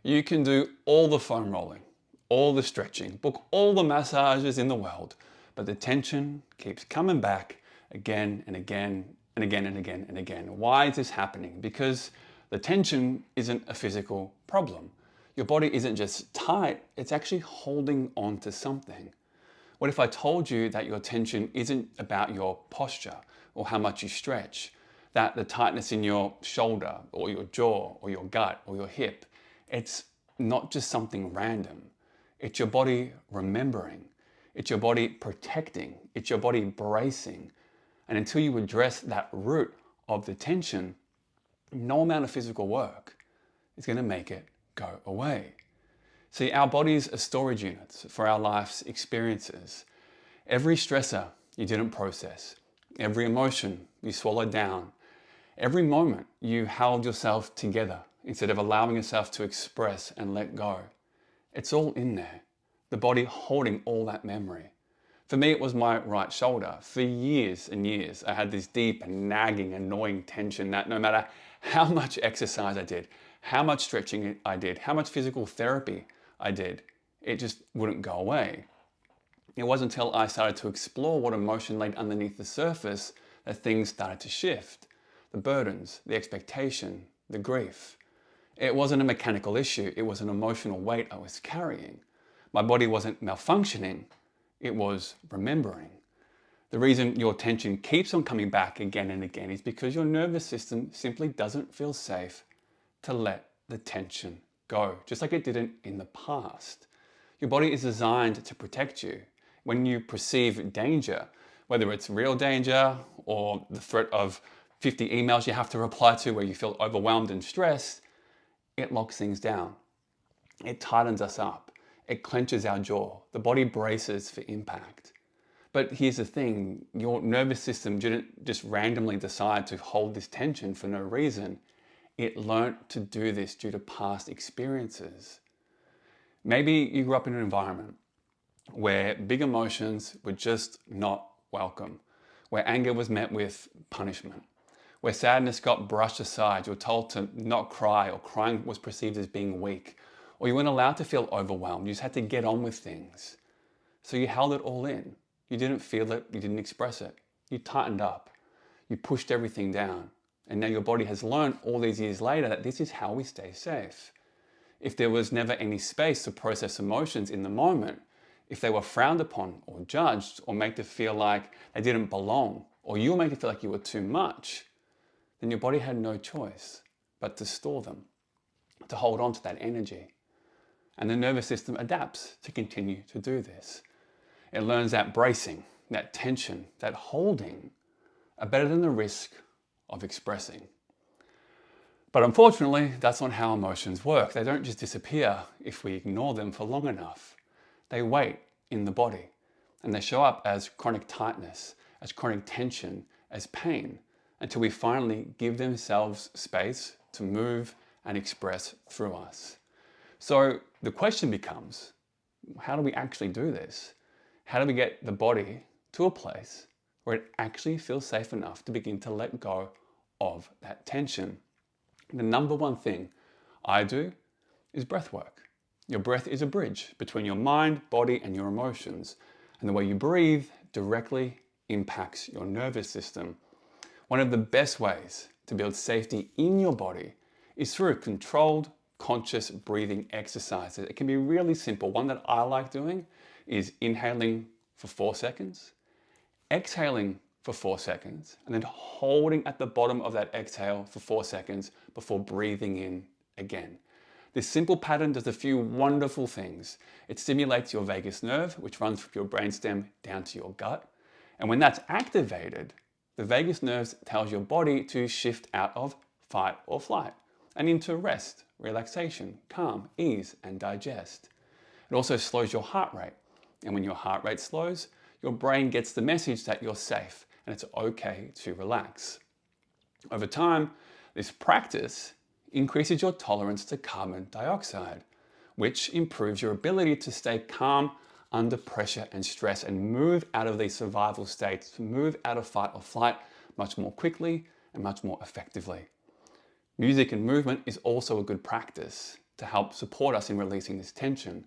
You can do all the foam rolling, all the stretching, book all the massages in the world, but the tension keeps coming back again and again and again and again and again. Why is this happening? Because the tension isn't a physical problem. Your body isn't just tight, it's actually holding on to something. What if I told you that your tension isn't about your posture or how much you stretch, that the tightness in your shoulder or your jaw or your gut or your hip, it's not just something random. It's your body remembering. It's your body protecting. It's your body bracing. And until you address that root of the tension, no amount of physical work is going to make it go away. See, our bodies are storage units for our life's experiences. Every stressor you didn't process, every emotion you swallowed down, every moment you held yourself together instead of allowing yourself to express and let go, it's all in there. The body holding all that memory. For me, it was my right shoulder. For years and years, I had this deep and nagging, annoying tension that no matter how much exercise I did, how much stretching I did, how much physical therapy I did, it just wouldn't go away. It wasn't until I started to explore what emotion laid underneath the surface that things started to shift. The burdens, the expectation, the grief. It wasn't a mechanical issue, it was an emotional weight I was carrying. My body wasn't malfunctioning, it was remembering. The reason your tension keeps on coming back again and again is because your nervous system simply doesn't feel safe to let the tension go, just like it didn't in the past. Your body is designed to protect you. When you perceive danger, whether it's real danger or the threat of 50 emails you have to reply to where you feel overwhelmed and stressed, it locks things down. It tightens us up. It clenches our jaw. The body braces for impact. But here's the thing, your nervous system didn't just randomly decide to hold this tension for no reason. It learnt to do this due to past experiences. Maybe you grew up in an environment where big emotions were just not welcome, where anger was met with punishment, where sadness got brushed aside. You were told to not cry, or crying was perceived as being weak, or you weren't allowed to feel overwhelmed. You just had to get on with things. So you held it all in. You didn't feel it, you didn't express it. You tightened up, you pushed everything down. And now your body has learned all these years later that this is how we stay safe. If there was never any space to process emotions in the moment, if they were frowned upon or judged or made to feel like they didn't belong, or you were made to feel like you were too much, then your body had no choice but to store them, to hold on to that energy. And the nervous system adapts to continue to do this. It learns that bracing, that tension, that holding are better than the risk of expressing. But unfortunately, that's not how emotions work. They don't just disappear if we ignore them for long enough. They wait in the body, and they show up as chronic tightness, as chronic tension, as pain, until we finally give themselves space to move and express through us. So the question becomes, how do we actually do this? How do we get the body to a place where it actually feels safe enough to begin to let go of that tension? The number one thing I do is breath work. Your breath is a bridge between your mind, body, and your emotions. And the way you breathe directly impacts your nervous system. One of the best ways to build safety in your body is through controlled, conscious breathing exercises. It can be really simple. One that I like doing is inhaling for 4 seconds, exhaling for 4 seconds, and then holding at the bottom of that exhale for 4 seconds before breathing in again. This simple pattern does a few wonderful things. It stimulates your vagus nerve, which runs from your brainstem down to your gut. And when that's activated, the vagus nerve tells your body to shift out of fight or flight and into rest, relaxation, calm, ease, and digest. It also slows your heart rate. And when your heart rate slows, your brain gets the message that you're safe and it's okay to relax. Over time, this practice increases your tolerance to carbon dioxide, which improves your ability to stay calm under pressure and stress and move out of these survival states, move out of fight or flight much more quickly and much more effectively. Music and movement is also a good practice. to help support us in releasing this tension.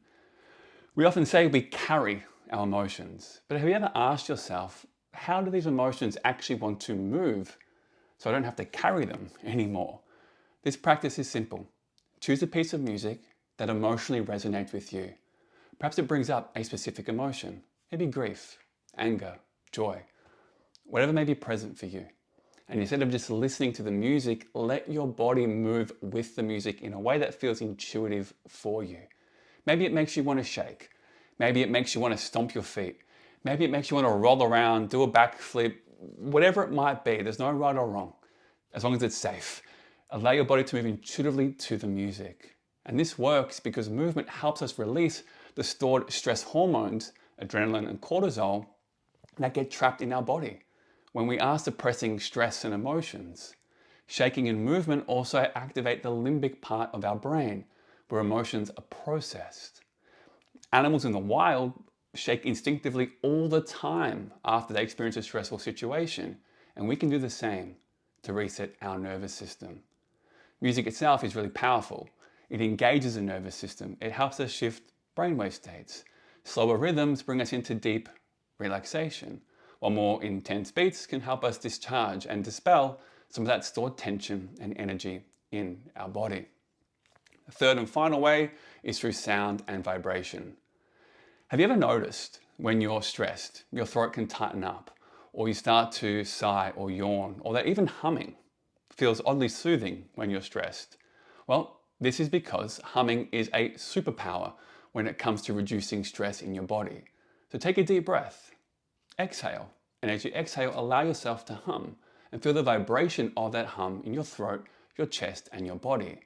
We often say we carry our emotions, but have you ever asked yourself, how do these emotions actually want to move so I don't have to carry them anymore? This practice is simple. Choose a piece of music that emotionally resonates with you. Perhaps it brings up a specific emotion, maybe grief, anger, joy, whatever may be present for you. And instead of just listening to the music, let your body move with the music in a way that feels intuitive for you. Maybe it makes you want to shake. Maybe it makes you want to stomp your feet. Maybe it makes you want to roll around, do a backflip, whatever it might be. There's no right or wrong, as long as it's safe. Allow your body to move intuitively to the music. And this works because movement helps us release the stored stress hormones, adrenaline and cortisol, that get trapped in our body when we are suppressing stress and emotions. Shaking and movement also activate the limbic part of our brain, where emotions are processed. Animals in the wild shake instinctively all the time after they experience a stressful situation, and we can do the same to reset our nervous system. Music itself is really powerful. It engages the nervous system. It helps us shift brainwave states. Slower rhythms bring us into deep relaxation, while more intense beats can help us discharge and dispel some of that stored tension and energy in our body. The third and final way is through sound and vibration. Have you ever noticed when you're stressed, your throat can tighten up, or you start to sigh or yawn, or that even humming feels oddly soothing when you're stressed? Well, this is because humming is a superpower when it comes to reducing stress in your body. So take a deep breath, exhale, and as you exhale, allow yourself to hum and feel the vibration of that hum in your throat, your chest, and your body.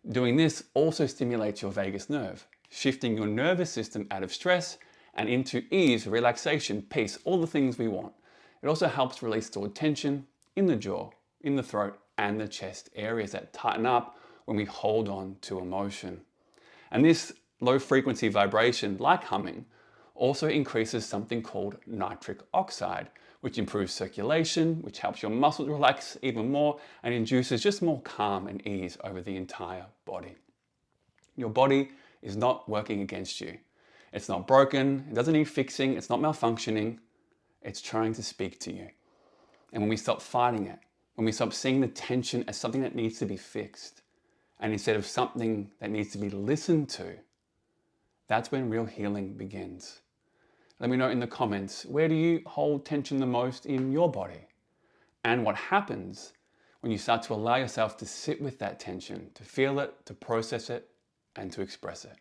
Doing this also stimulates your vagus nerve, shifting your nervous system out of stress and into ease, relaxation, peace, all the things we want. It also helps release stored tension in the jaw, in the throat, and the chest areas that tighten up when we hold on to emotion. And this low frequency vibration, like humming, also increases something called nitric oxide, which improves circulation, which helps your muscles relax even more and induces just more calm and ease over the entire body. Your body is not working against you. It's not broken, it doesn't need fixing, it's not malfunctioning. It's trying to speak to you. And when we stop fighting it, when we stop seeing the tension as something that needs to be fixed, and instead of something that needs to be listened to, that's when real healing begins. Let me know in the comments, where do you hold tension the most in your body? And what happens when you start to allow yourself to sit with that tension, to feel it, to process it, and to express it?